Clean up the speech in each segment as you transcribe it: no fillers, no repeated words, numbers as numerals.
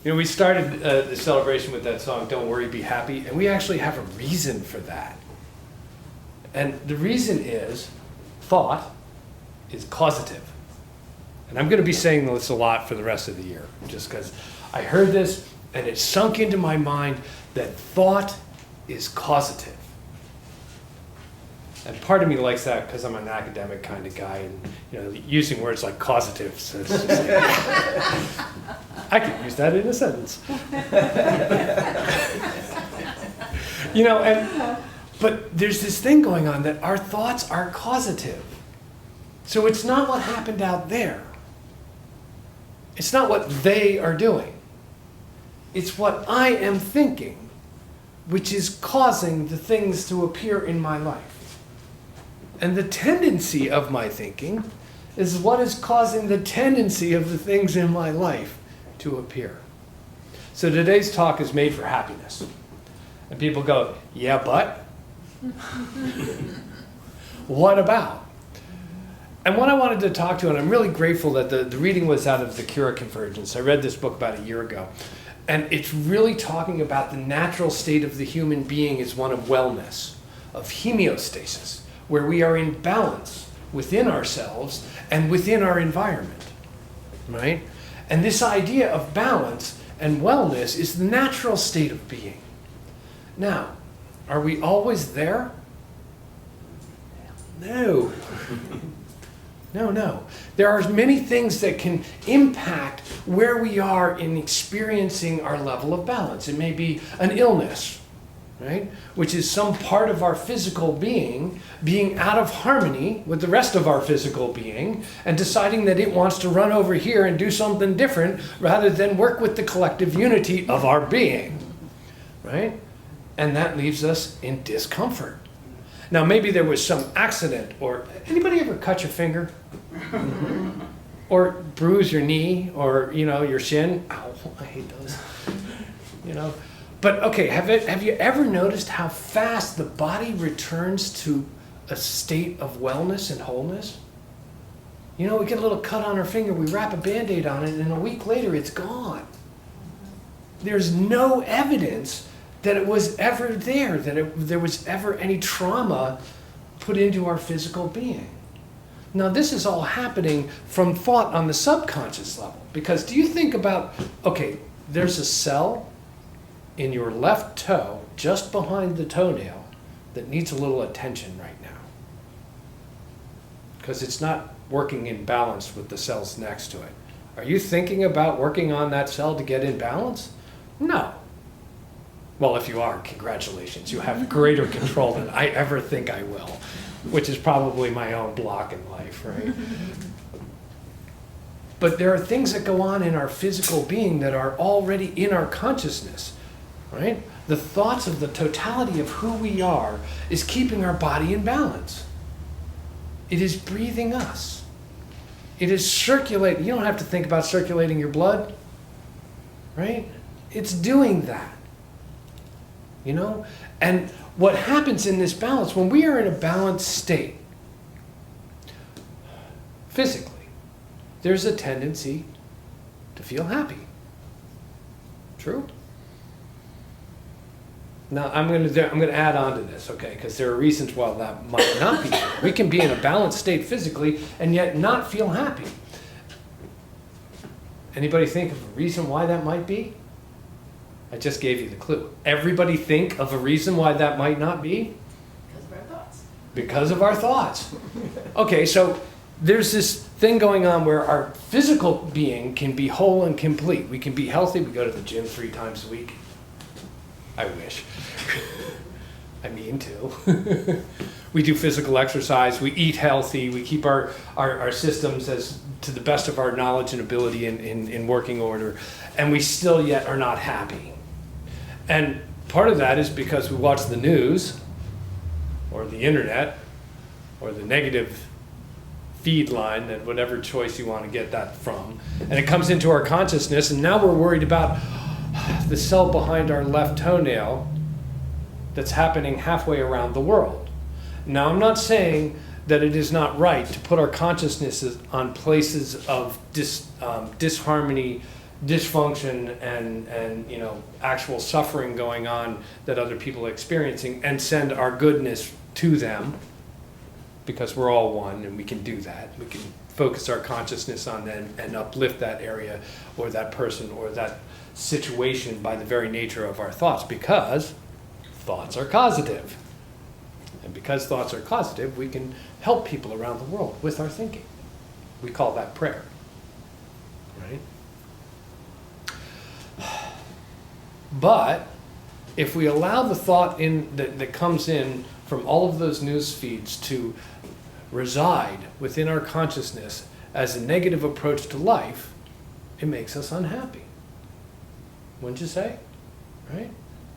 You know, we started the celebration with that song, Don't Worry, Be Happy, and we actually have a reason for that. And the reason is thought is causative. And I'm going to be saying this a lot for the rest of the year, just because I heard this and it sunk into my mind that thought is causative. And part of me likes that because I'm an academic kind of guy, and you know, using words like causative, so it's just like, I could use that in a sentence. You know, but there's this thing going on that our thoughts are causative. So it's not what happened out there. It's not what they are doing. It's what I am thinking, which is causing the things to appear in my life. And the tendency of my thinking is what is causing the tendency of the things in my life to appear. So today's talk is made for happiness. And people go, yeah, but? What about? And what I wanted to talk to, and I'm really grateful that the reading was out of the Cura Convergence. I read this book about a year ago. And it's really talking about the natural state of the human being is one of wellness, of homeostasis, where we are in balance within ourselves and within our environment, right? And this idea of balance and wellness is the natural state of being. Now, are we always there? No. No. There are many things that can impact where we are in experiencing our level of balance. It may be an illness, right? Which is some part of our physical being out of harmony with the rest of our physical being and deciding that it wants to run over here and do something different rather than work with the collective unity of our being, right? And that leaves us in discomfort. Now, maybe there was some accident, or anybody ever cut your finger? Or bruise your knee, or, you know, your shin? Ow, I hate those. You know? But, okay, have you ever noticed how fast the body returns to a state of wellness and wholeness? You know, we get a little cut on our finger, we wrap a Band-Aid on it, and a week later it's gone. There's no evidence that it was ever there, there was ever any trauma put into our physical being. Now, this is all happening from thought on the subconscious level. Because do you think about, okay, there's a cell in your left toe, just behind the toenail, that needs a little attention right now. Because it's not working in balance with the cells next to it. Are you thinking about working on that cell to get in balance? No. Well, if you are, congratulations. You have greater control than I ever think I will, which is probably my own block in life, right? But there are things that go on in our physical being that are already in our consciousness, right? The thoughts of the totality of who we are is keeping our body in balance. It is breathing us. It is circulating. You don't have to think about circulating your blood, right? It's doing that. You know? And what happens in this balance, when we are in a balanced state, physically, there's a tendency to feel happy. True? Now, I'm going to add on to this, okay? Because there are reasons why that might not be true. We can be in a balanced state physically and yet not feel happy. Anybody think of a reason why that might be? I just gave you the clue. Everybody think of a reason why that might not be? Because of our thoughts. Because of our thoughts. Okay, so there's this thing going on where our physical being can be whole and complete. We can be healthy. We go to the gym 3 times a week. I wish. I mean to. We do physical exercise. We eat healthy. We keep our systems as to the best of our knowledge and ability in working order. And we still yet are not happy. And part of that is because we watch the news or the internet or the negative feed line, that whatever choice you want to get that from. And it comes into our consciousness, and now we're worried about the cell behind our left toenail that's happening halfway around the world. Now, I'm not saying that it is not right to put our consciousnesses on places of disharmony dysfunction and actual suffering going on that other people are experiencing, and send our goodness to them, because we're all one and we can do that. We can focus our consciousness on them and uplift that area or that person or that situation by the very nature of our thoughts, because thoughts are causative. And because thoughts are causative, we can help people around the world with our thinking. We call that prayer, right? But if we allow the thought that comes in from all of those news feeds to reside within our consciousness as a negative approach to life, it makes us unhappy. Wouldn't you say? Right?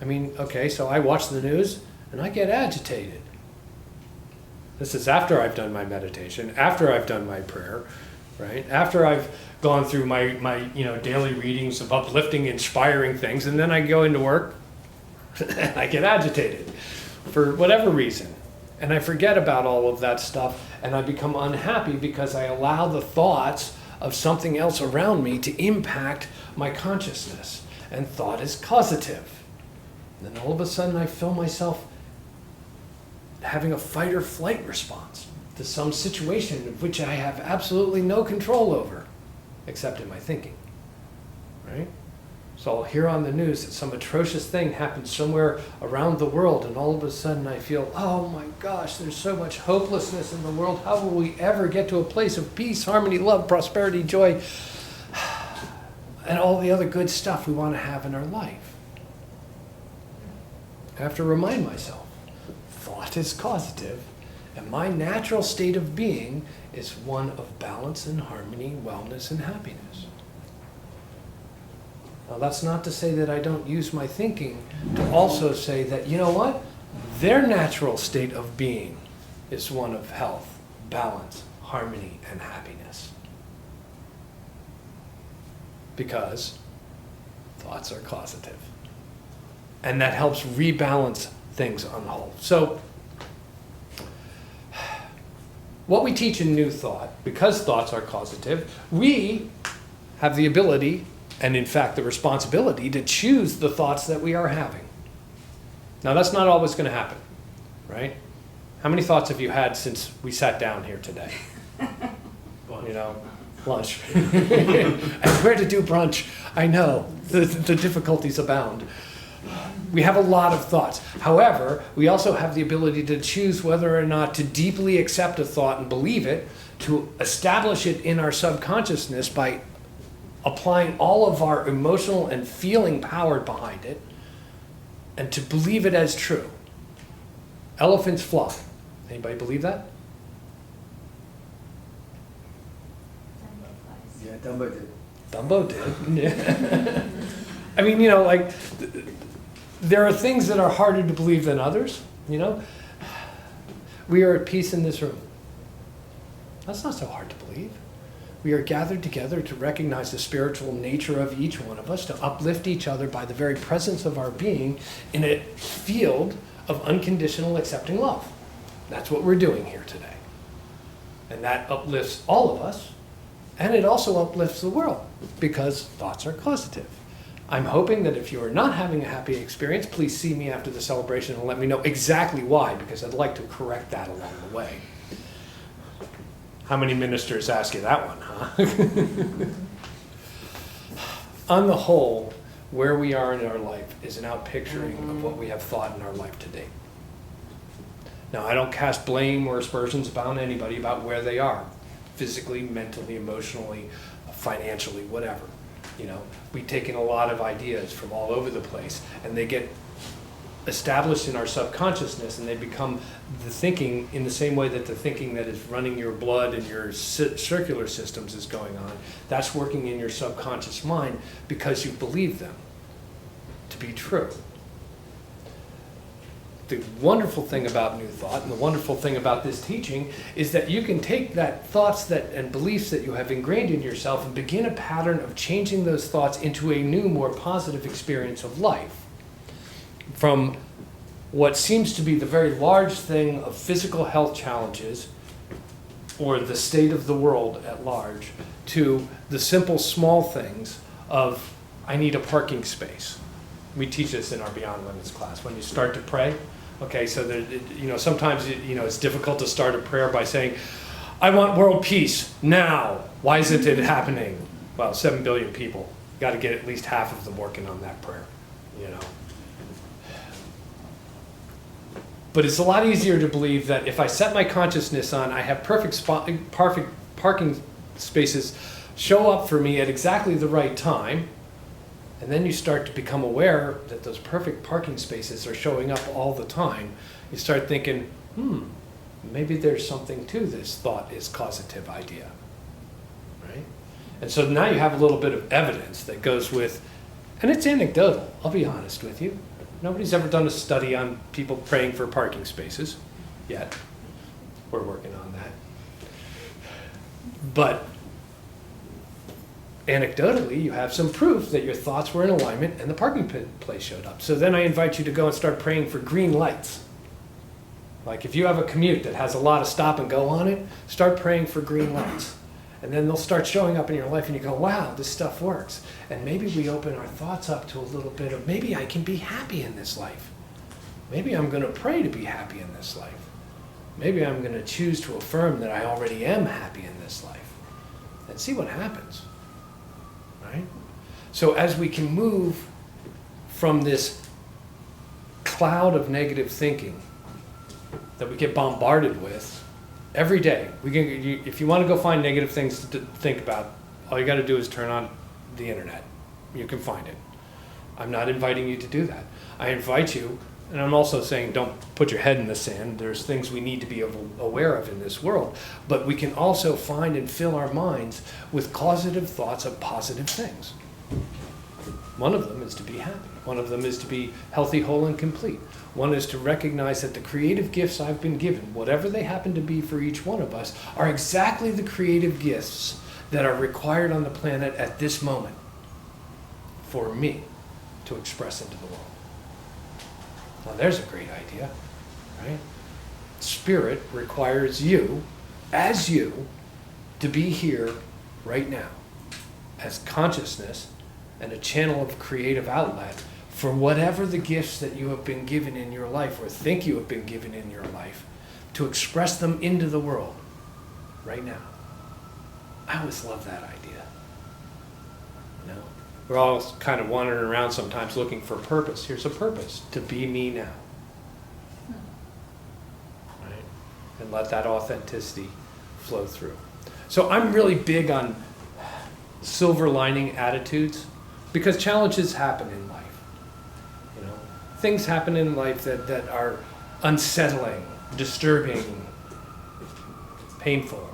I mean, okay, so I watch the news and I get agitated. This is after I've done my meditation, after I've done my prayer, right? After I've gone through my daily readings of uplifting, inspiring things, and then I go into work and I get agitated for whatever reason. And I forget about all of that stuff, and I become unhappy because I allow the thoughts of something else around me to impact my consciousness. And thought is causative. And then all of a sudden I feel myself having a fight or flight response to some situation of which I have absolutely no control over, except in my thinking, right? So I'll hear on the news that some atrocious thing happened somewhere around the world, and all of a sudden I feel, oh my gosh, there's so much hopelessness in the world. How will we ever get to a place of peace, harmony, love, prosperity, joy, and all the other good stuff we want to have in our life? I have to remind myself, thought is causative, and my natural state of being is one of balance and harmony, wellness and happiness. Now, that's not to say that I don't use my thinking to also say that, you know what? Their natural state of being is one of health, balance, harmony, and happiness. Because thoughts are causative. And that helps rebalance things on the whole. So, what we teach in New Thought, because thoughts are causative, we have the ability, and in fact the responsibility, to choose the thoughts that we are having. Now that's not always going to happen, right? How many thoughts have you had since we sat down here today? Lunch. And where to do brunch? I know, the difficulties abound. We have a lot of thoughts. However, we also have the ability to choose whether or not to deeply accept a thought and believe it, to establish it in our subconsciousness by applying all of our emotional and feeling power behind it, and to believe it as true. Elephants fly. Anybody believe that? Yeah, Dumbo did. Dumbo did. I mean, there are things that are harder to believe than others, We are at peace in this room. That's not so hard to believe. We are gathered together to recognize the spiritual nature of each one of us, to uplift each other by the very presence of our being in a field of unconditional accepting love. That's what we're doing here today. And that uplifts all of us, and it also uplifts the world, because thoughts are causative. I'm hoping that if you are not having a happy experience, please see me after the celebration and let me know exactly why, because I'd like to correct that along the way. How many ministers ask you that one, huh? On the whole, where we are in our life is an outpicturing of what we have thought in our life to date. Now, I don't cast blame or aspersions upon anybody about where they are, physically, mentally, emotionally, financially, whatever. We've taken a lot of ideas from all over the place, and they get established in our subconsciousness, and they become the thinking in the same way that the thinking that is running your blood and your circular systems is going on. That's working in your subconscious mind because you believe them to be true. The wonderful thing about New Thought and the wonderful thing about this teaching is that you can take that thoughts and beliefs that you have ingrained in yourself and begin a pattern of changing those thoughts into a new, more positive experience of life. From what seems to be the very large thing of physical health challenges or the state of the world at large to the simple small things of, I need a parking space. We teach this in our Beyond Limits class. When you start to pray, okay, so that, sometimes it's difficult to start a prayer by saying, I want world peace now. Why isn't it happening? Well, 7 billion people. Got to get at least half of them working on that prayer, But it's a lot easier to believe that if I set my consciousness on, I have perfect parking spaces show up for me at exactly the right time, and then you start to become aware that those perfect parking spaces are showing up all the time. You start thinking, maybe there's something to this thought is causative idea, right? And so now you have a little bit of evidence that goes with, and it's anecdotal, I'll be honest with you. Nobody's ever done a study on people praying for parking spaces yet. We're working on that. But anecdotally, you have some proof that your thoughts were in alignment and the parking place showed up. So then I invite you to go and start praying for green lights. Like if you have a commute that has a lot of stop and go on it, start praying for green lights. And then they'll start showing up in your life and you go, wow, this stuff works. And maybe we open our thoughts up to a little bit of, maybe I can be happy in this life. Maybe I'm going to pray to be happy in this life. Maybe I'm going to choose to affirm that I already am happy in this life. And see what happens, right? So as we can move from this cloud of negative thinking that we get bombarded with, every day, if you want to go find negative things to think about, all you got to do is turn on the internet. You can find it. I'm not inviting you to do that. I invite you, and I'm also saying don't put your head in the sand. There's things we need to be aware of in this world, but we can also find and fill our minds with causative thoughts of positive things. One of them is to be happy. One of them is to be healthy, whole, and complete. One is to recognize that the creative gifts I've been given, whatever they happen to be for each one of us, are exactly the creative gifts that are required on the planet at this moment for me to express into the world. Now there's a great idea, right? Spirit requires you, as you, to be here right now as consciousness and a channel of creative outlet for whatever the gifts that you have been given in your life or think you have been given in your life, to express them into the world right now. I always love that idea. We're all kind of wandering around sometimes looking for purpose. Here's a purpose, to be me now. Right? And let that authenticity flow through. So I'm really big on silver lining attitudes because challenges happen in life. Things happen in life that are unsettling, disturbing, painful.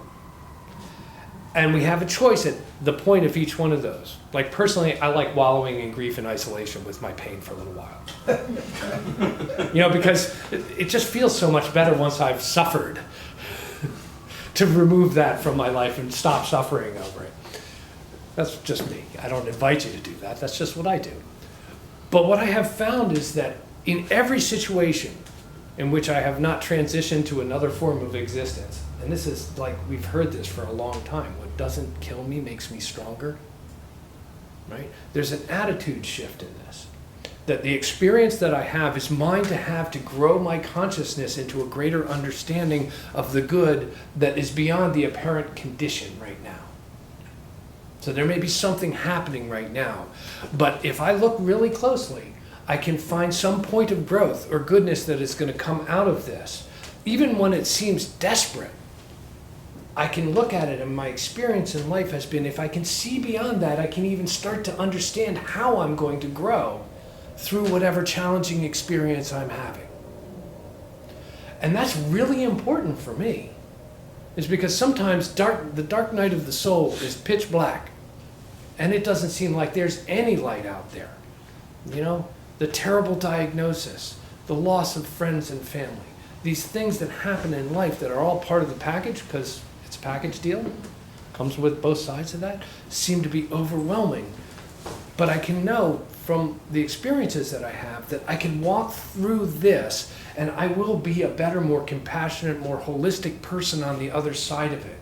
And we have a choice at the point of each one of those. Like personally, I like wallowing in grief and isolation with my pain for a little while. Because it just feels so much better once I've suffered to remove that from my life and stop suffering over it. That's just me. I don't invite you to do that. That's just what I do. But what I have found is that in every situation in which I have not transitioned to another form of existence, and this is like, we've heard this for a long time, what doesn't kill me makes me stronger, right? There's an attitude shift in this, that the experience that I have is mine to have to grow my consciousness into a greater understanding of the good that is beyond the apparent condition right now. So there may be something happening right now, but if I look really closely, I can find some point of growth or goodness that is going to come out of this. Even when it seems desperate, I can look at it, and my experience in life has been, if I can see beyond that, I can even start to understand how I'm going to grow through whatever challenging experience I'm having. And that's really important for me, is because sometimes the dark night of the soul is pitch black. And it doesn't seem like there's any light out there. The terrible diagnosis, the loss of friends and family, these things that happen in life that are all part of the package, because it's a package deal, comes with both sides of that, seem to be overwhelming. But I can know from the experiences that I have that I can walk through this and I will be a better, more compassionate, more holistic person on the other side of it.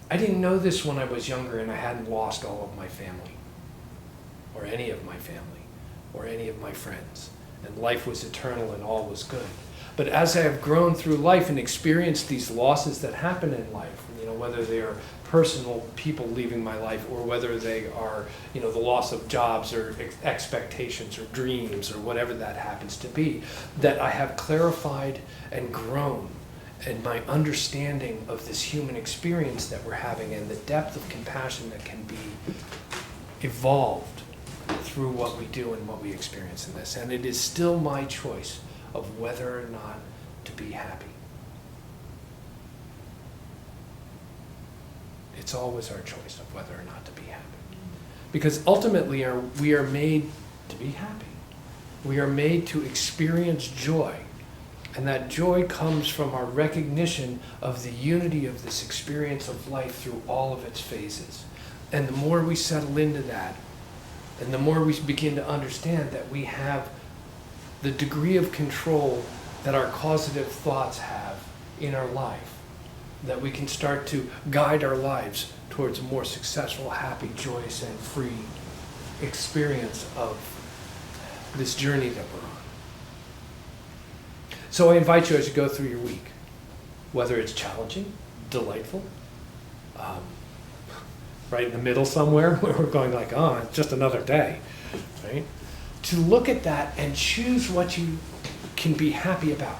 I didn't know this when I was younger and I hadn't lost all of my family. or any of my family, or any of my friends. And life was eternal and all was good. But as I have grown through life and experienced these losses that happen in life, whether they are personal people leaving my life or whether they are, the loss of jobs or expectations or dreams or whatever that happens to be, that I have clarified and grown in my understanding of this human experience that we're having and the depth of compassion that can be evolved through what we do and what we experience in this. And it is still my choice of whether or not to be happy. It's always our choice of whether or not to be happy. Because ultimately we are made to be happy. We are made to experience joy. And that joy comes from our recognition of the unity of this experience of life through all of its phases. And the more we settle into that, and the more we begin to understand that we have the degree of control that our causative thoughts have in our life, that we can start to guide our lives towards a more successful, happy, joyous, and free experience of this journey that we're on. So I invite you as you go through your week, whether it's challenging, delightful, right in the middle somewhere where we're going like, oh, it's just another day, right? To look at that and choose what you can be happy about.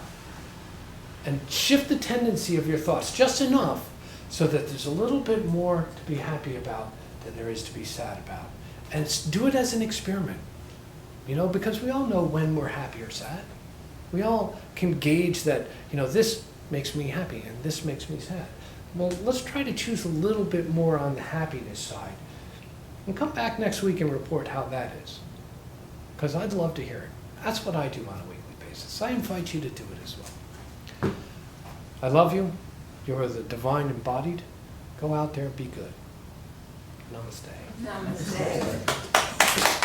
And shift the tendency of your thoughts just enough so that there's a little bit more to be happy about than there is to be sad about. And do it as an experiment, because we all know when we're happy or sad. We all can gauge that, this makes me happy and this makes me sad. Well, let's try to choose a little bit more on the happiness side. And come back next week and report how that is. Because I'd love to hear it. That's what I do on a weekly basis. I invite you to do it as well. I love you. You're the divine embodied. Go out there and be good. Namaste. Namaste.